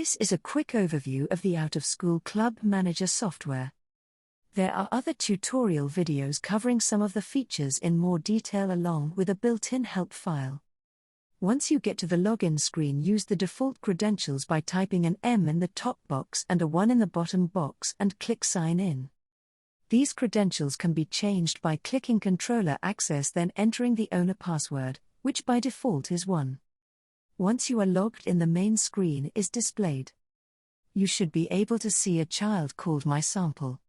This is a quick overview of the Out-of-School Club Manager software. There are other tutorial videos covering some of the features in more detail along with a built-in help file. Once you get to the login screen, use the default credentials by typing an M in the top box and a 1 in the bottom box and click Sign In. These credentials can be changed by clicking Controller Access, then entering the owner password, which by default is 1. Once you are logged in, the main screen is displayed. You should be able to see a child called My Sample.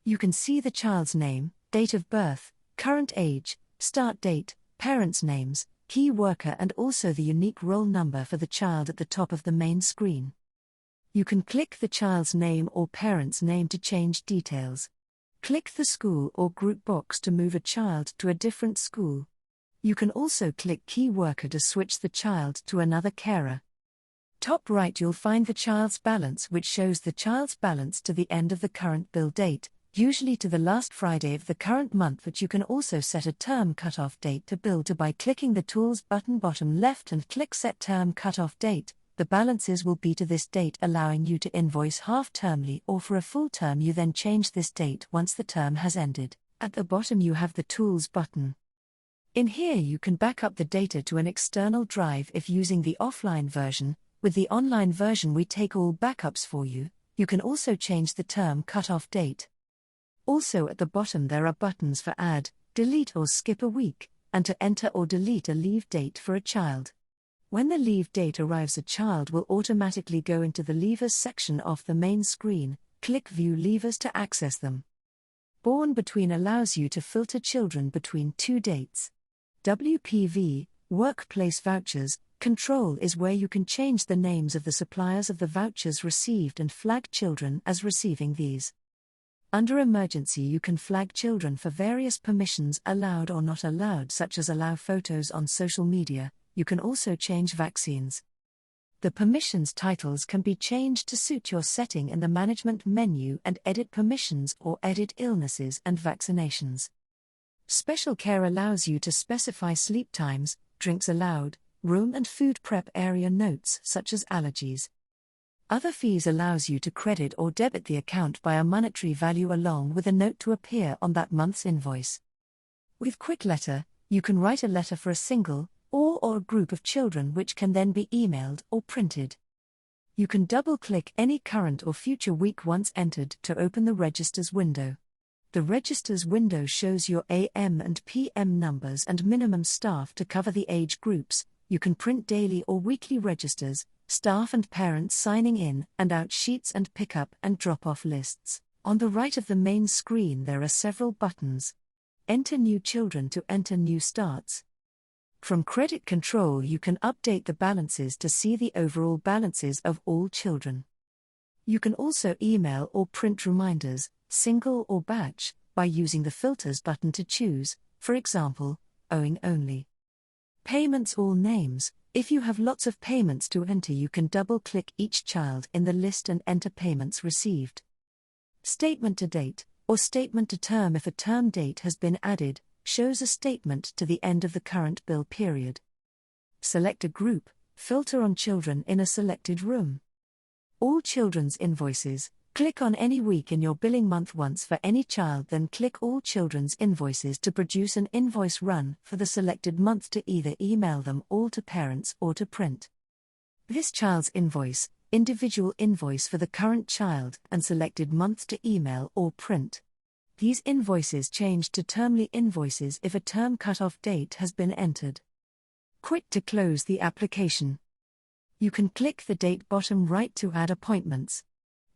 You can see the child's name, date of birth, current age, start date, parents' names, key worker, and also the unique roll number for the child at the top of the main screen. You can click the child's name or parent's name to change details. Click the school or group box to move a child to a different school. You can also click Key Worker to switch the child to another carer. Top right, you'll find the child's balance, which shows the child's balance to the end of the current bill date, usually to the last Friday of the current month, but you can also set a term cutoff date to bill to by clicking the Tools button bottom left and click Set Term Cutoff Date. The balances will be to this date, allowing you to invoice half-termly or for a full term. You then change this date once the term has ended. At the bottom you have the Tools button. In here you can back up the data to an external drive if using the offline version. With the online version we take all backups for you. You can also change the term cutoff date. Also at the bottom there are buttons for add, delete or skip a week, and to enter or delete a leave date for a child. When the leave date arrives, a child will automatically go into the leavers section of the main screen. Click View Leavers to access them. Born Between allows you to filter children between two dates. WPV, Workplace Vouchers, Control is where you can change the names of the suppliers of the vouchers received and flag children as receiving these. Under Emergency you can flag children for various permissions allowed or not allowed, such as allow photos on social media. You can also change vaccines. The permissions titles can be changed to suit your setting in the management menu and edit permissions or edit illnesses and vaccinations. Special Care allows you to specify sleep times, drinks allowed, room and food prep area notes such as allergies. Other Fees allows you to credit or debit the account by a monetary value along with a note to appear on that month's invoice. With Quick Letter, you can write a letter for a single or a group of children, which can then be emailed or printed. You can double-click any current or future week once entered to open the Registers window. The Registers window shows your AM and PM numbers and minimum staff to cover the age groups. You can print daily or weekly registers, staff and parents signing in and out sheets, and pickup and drop-off lists. On the right of the main screen there are several buttons. Enter new children to enter new starts. From Credit Control you can update the balances to see the overall balances of all children. You can also email or print reminders, single or batch, by using the Filters button to choose, for example, owing only. Payments all names. If you have lots of payments to enter, you can double-click each child in the list and enter payments received. Statement to date, or statement to term. If a term date has been added, shows a statement to the end of the current bill period. Select a group, filter on children in a selected room. All children's invoices. Click on any week in your billing month once for any child, then click All Children's Invoices to produce an invoice run for the selected month to either email them all to parents or to print. This child's invoice, individual invoice for the current child and selected month to email or print. These invoices change to termly invoices if a term cutoff date has been entered. Quit to close the application. You can click the date bottom right to add appointments.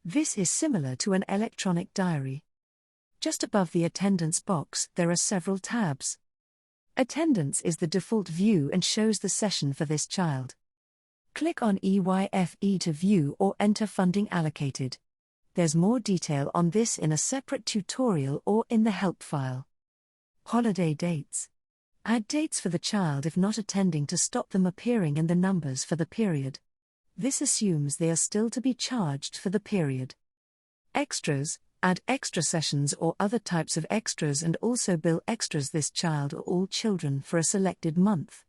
This is similar to an electronic diary. Just above the attendance box, there are several tabs. Attendance is the default view and shows the session for this child. Click on EYFE to view or enter funding allocated. There's more detail on this in a separate tutorial or in the help file. Holiday dates. Add dates for the child if not attending to stop them appearing in the numbers for the period. This assumes they are still to be charged for the period. Extras. Add extra sessions or other types of extras and also bill extras this child or all children for a selected month.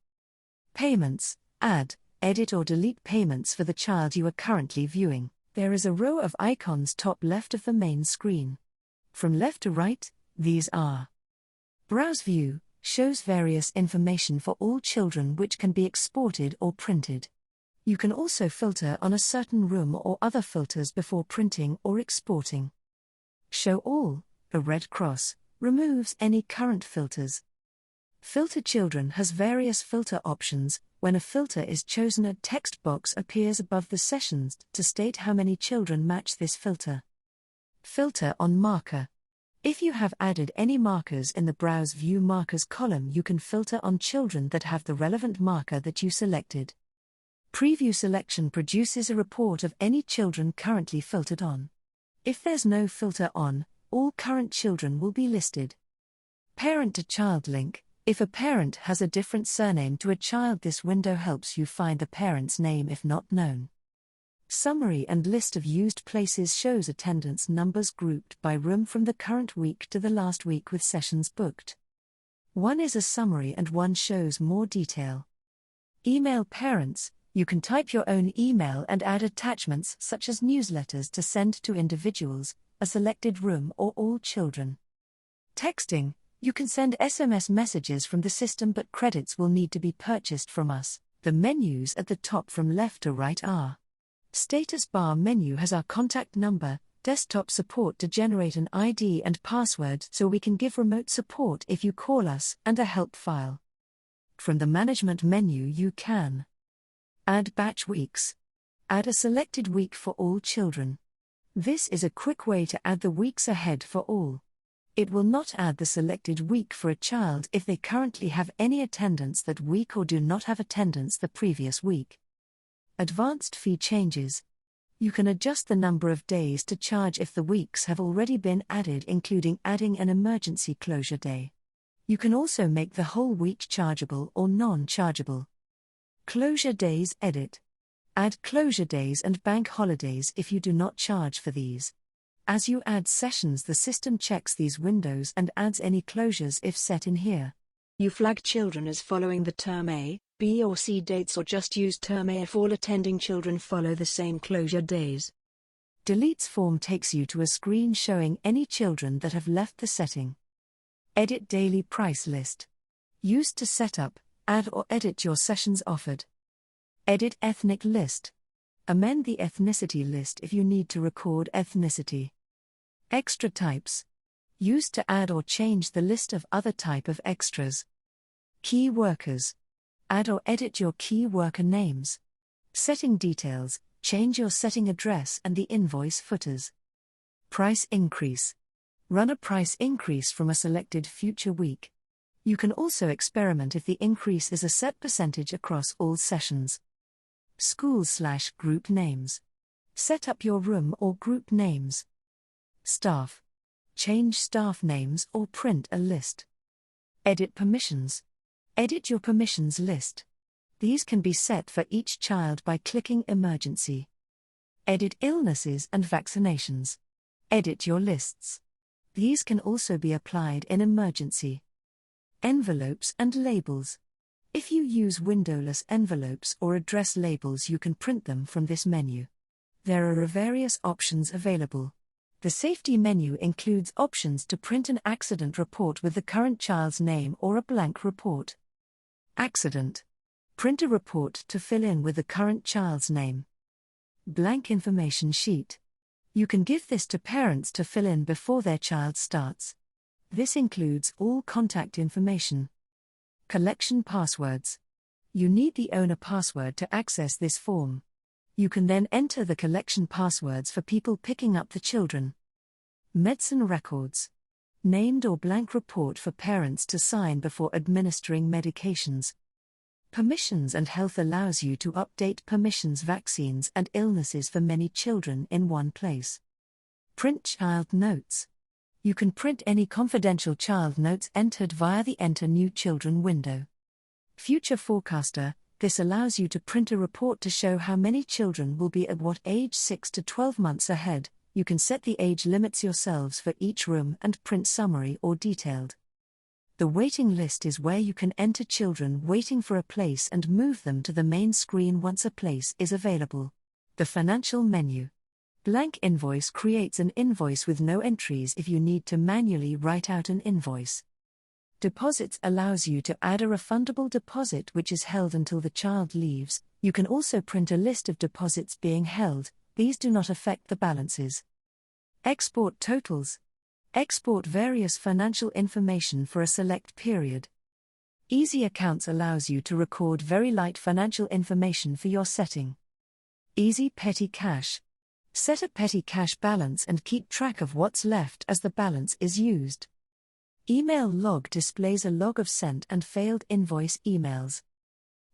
Payments. Add, Edit or delete payments for the child you are currently viewing. There is a row of icons top left of the main screen. From left to right, these are: Browse View shows various information for all children which can be exported or printed. You can also filter on a certain room or other filters before printing or exporting. Show All, a red cross, removes any current filters. Filter Children has various filter options. When a filter is chosen, a text box appears above the sessions to state how many children match this filter. Filter on Marker. If you have added any markers in the Browse View Markers column, you can filter on children that have the relevant marker that you selected. Preview Selection produces a report of any children currently filtered on. If there's no filter on, all current children will be listed. Parent to Child link. If a parent has a different surname to a child, this window helps you find the parent's name if not known. Summary and list of used places shows attendance numbers grouped by room from the current week to the last week with sessions booked. One is a summary and one shows more detail. Email parents. You can type your own email and add attachments such as newsletters to send to individuals, a selected room, or all children. Texting. You can send SMS messages from the system, but credits will need to be purchased from us. The menus at the top from left to right are: Status bar menu has our contact number, desktop support to generate an ID and password so we can give remote support if you call us, and a help file. From the management menu you can add batch weeks. Add a selected week for all children. This is a quick way to add the weeks ahead for all. It will not add the selected week for a child if they currently have any attendance that week or do not have attendance the previous week. Advanced fee changes. You can adjust the number of days to charge if the weeks have already been added, including adding an emergency closure day. You can also make the whole week chargeable or non-chargeable. Closure days edit. Add closure days and bank holidays if you do not charge for these. As you add sessions, the system checks these windows and adds any closures if set in here. You flag children as following the term A, B or C dates, or just use term A if all attending children follow the same closure days. Deletes form takes you to a screen showing any children that have left the setting. Edit daily price list. Used to set up, add or edit your sessions offered. Edit ethnic list. Amend the ethnicity list if you need to record ethnicity. Extra types. Used to add or change the list of other type of extras. Key workers. Add or edit your key worker names. Setting details. Change your setting address and the invoice footers. Price increase. Run a price increase from a selected future week. You can also experiment if the increase is a set percentage across all sessions. School/group names. Set up your room or group names. Staff. Change staff names or print a list. Edit permissions. Edit your permissions list. These can be set for each child by clicking Emergency. Edit illnesses and vaccinations. Edit your lists. These can also be applied in Emergency. Envelopes and labels. If you use windowless envelopes or address labels, you can print them from this menu. There are various options available. The safety menu includes options to print an accident report with the current child's name or a blank report. Accident. Print a report to fill in with the current child's name. Blank information sheet. You can give this to parents to fill in before their child starts. This includes all contact information. Collection passwords. You need the owner password to access this form. You can then enter the collection passwords for people picking up the children. Medicine records. Named or blank report for parents to sign before administering medications. Permissions and health allows you to update permissions, vaccines and illnesses for many children in one place. Print child notes. You can print any confidential child notes entered via the Enter New Children window. Future forecaster. This allows you to print a report to show how many children will be at what age 6 to 12 months ahead. You can set the age limits yourselves for each room and print summary or detailed. The waiting list is where you can enter children waiting for a place and move them to the main screen once a place is available. The financial menu. Blank invoice creates an invoice with no entries if you need to manually write out an invoice. Deposits allows you to add a refundable deposit which is held until the child leaves. You can also print a list of deposits being held. These do not affect the balances. Export totals. Export various financial information for a select period. Easy Accounts allows you to record very light financial information for your setting. Easy Petty Cash. Set a petty cash balance and keep track of what's left as the balance is used. Email Log displays a log of sent and failed invoice emails.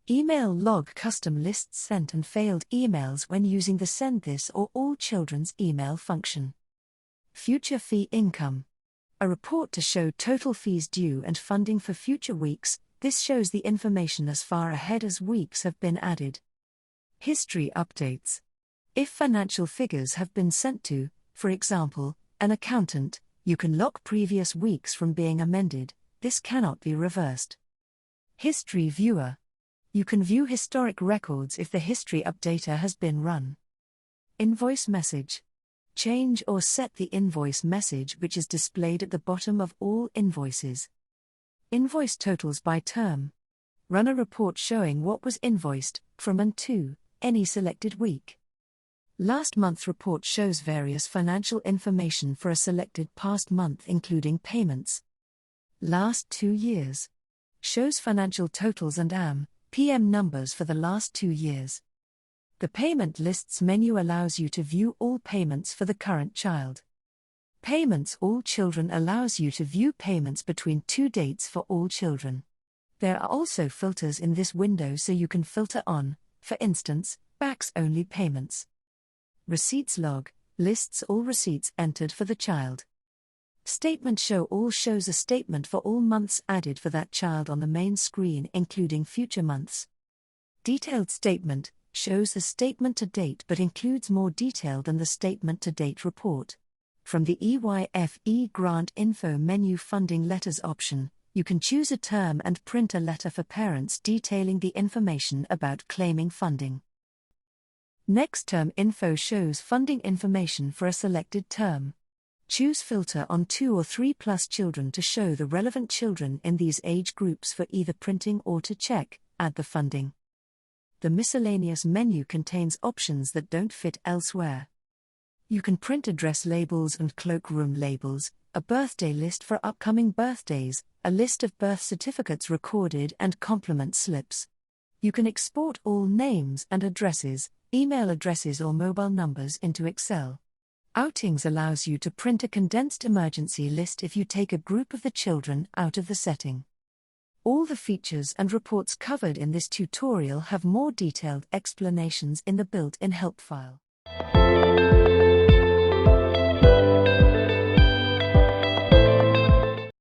Email Log custom lists sent and failed emails when using the Send This or All Children's email function. Future Fee Income. A report to show total fees due and funding for future weeks. This shows the information as far ahead as weeks have been added. History Updates. If financial figures have been sent to, for example, an accountant, you can lock previous weeks from being amended. This cannot be reversed. History Viewer. You can view historic records if the history updater has been run. Invoice Message. Change or set the invoice message which is displayed at the bottom of all invoices. Invoice totals by term. Run a report showing what was invoiced, from and to, any selected week. Last month's report shows various financial information for a selected past month including payments. Last 2 years. Shows financial totals and PM numbers for the last 2 years. The Payment Lists menu allows you to view all payments for the current child. Payments All Children allows you to view payments between 2 dates for all children. There are also filters in this window so you can filter on, for instance, backs-only payments. Receipts Log lists all receipts entered for the child. Statement Show All shows a statement for all months added for that child on the main screen including future months. Detailed Statement shows the statement to date but includes more detail than the statement to date report. From the EYFE Grant Info menu Funding Letters option, you can choose a term and print a letter for parents detailing the information about claiming funding. Next Term Info shows funding information for a selected term. Choose Filter on 2 or 3 plus children to show the relevant children in these age groups for either printing or to check, add the funding. The Miscellaneous menu contains options that don't fit elsewhere. You can print address labels and cloakroom labels, a birthday list for upcoming birthdays, a list of birth certificates recorded and compliment slips. You can export all names and addresses, email addresses or mobile numbers into Excel. Outings allows you to print a condensed emergency list if you take a group of the children out of the setting. All the features and reports covered in this tutorial have more detailed explanations in the built-in help file.